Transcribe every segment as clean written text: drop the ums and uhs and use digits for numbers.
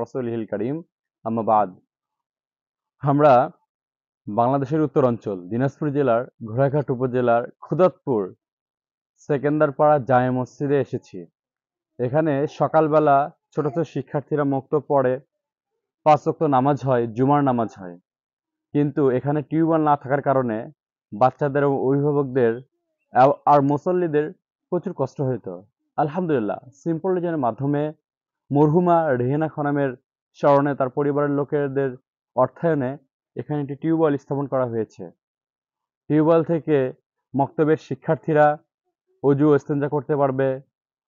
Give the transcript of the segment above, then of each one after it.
রাসূলিহিল কারীম, আম্মা বাদ। আমরা বাংলাদেশের উত্তরাঞ্চল দিনাজপুর জেলার ঘোড়াঘাট উপজেলার খুদাতপুর সেকেন্দারপাড়া জামে মসজিদে এসেছি। এখানে সকালবেলা ছোট ছোট শিক্ষার্থীরা মুক্তব পড়ে, 5 ওয়াক্ত নামাজ হয়, জুমার নামাজ হয়। কিন্তু এখানে টিউবওয়েল না থাকার কারণে বাচ্চাদের এবং অভিভাবকদের আর মুসল্লিদের প্রচুর কষ্ট হতো। আলহামদুলিল্লাহ, সিম্পল ডিজাইনের মাধ্যমে মরহুমা রেহেনা খানমের স্মরণে তার পরিবারের লোকেদের অর্থায়নে এখানে একটি টিউবওয়েল স্থাপন করা হয়েছে। টিউবওয়েল থেকে মক্তবের শিক্ষার্থীরা অজু ইস্তেঞ্জা করতে পারবে,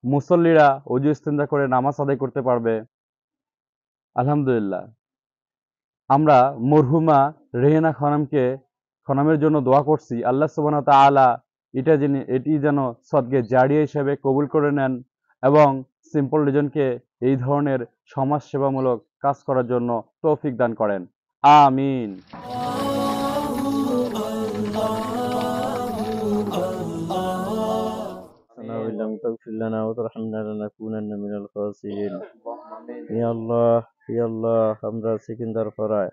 মুসল্লিরা অজু ইস্তেঞ্জা করে নামাজ আদায় করতে পারবে। আলহামদুলিল্লাহ, আমরা মরহুমা রেহেনা খানমের জন্য দোয়া করছি, আল্লাহ সুবহানাহু ওয়া তাআলা এটি যেন সদকে জারিয়া হিসেবে কবুল করে নেন এবং সিম্পল রিজনকে এই ধরনের সমাজ সেবামূলক কাজ করার জন্য তৌফিক দান করেন। আমিন। لم تغفر لنا وترحمنا لنكونن من الخاسرين يا الله يا الله আমরা সেকেন্দারপাড়ায়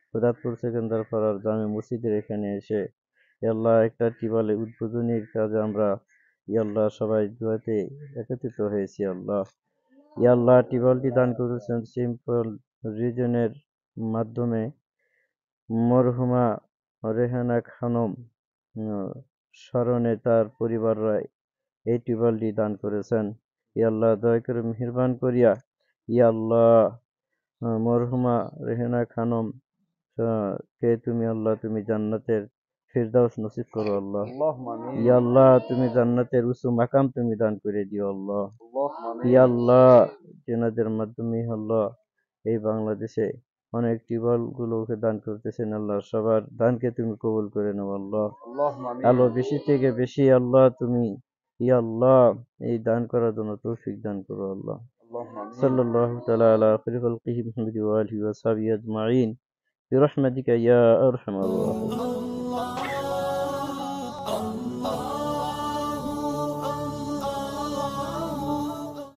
খুদাতপুর সেকেন্দারপাড়ার জামে মসজিদের এখানে এসে আল্লাহ একটা টিউবওয়েল উদ্বোধনীর কাজে আমরা আল্লাহ সবাই দুয়াতে একত্রিত হয়েছি। আল্লাহ আল্লাহ টিউবওয়েলটি দান করেছেন সিম্পল রিজনের মাধ্যমে মরহুমা রেহানা খানম স্মরণে তার পরিবাররা এই টিউবওয়েলটি দান করেছেন। আল্লাহ দয়া করে মেহেরবান করিয়া আল্লাহ মরহুমা রেহেনা খানম কে তুমি আল্লাহ তুমি জান্নাতের ফিরদাউস নসিব করো। আল্লাহ আল্লাহ তুমি জান্নাতের উঁচু মাকাম তুমি দান করে দিও। আল্লাহ আল্লাহ যেনাদের মাধ্যমে আল্লাহ এই বাংলাদেশে অনেক টিউবওয়েল গুলোকে দান করতেছেন, আল্লাহ সবার দানকে তুমি কবুল করে নাও। আল্লাহ আল্লাহ বেশি থেকে বেশি আল্লাহ তুমি আল্লাহ এই দান করার জন্য তৌফিক দান করো। আল্লাহ সাল্লাল্লাহু তাআলা আলা খায়রি খালকিহি মুহাম্মাদি ওয়া আলিহি ওয়া সাহবিহি আজমাইন বিরহমাতিকা ইয়া আরহামার রাহিমিন।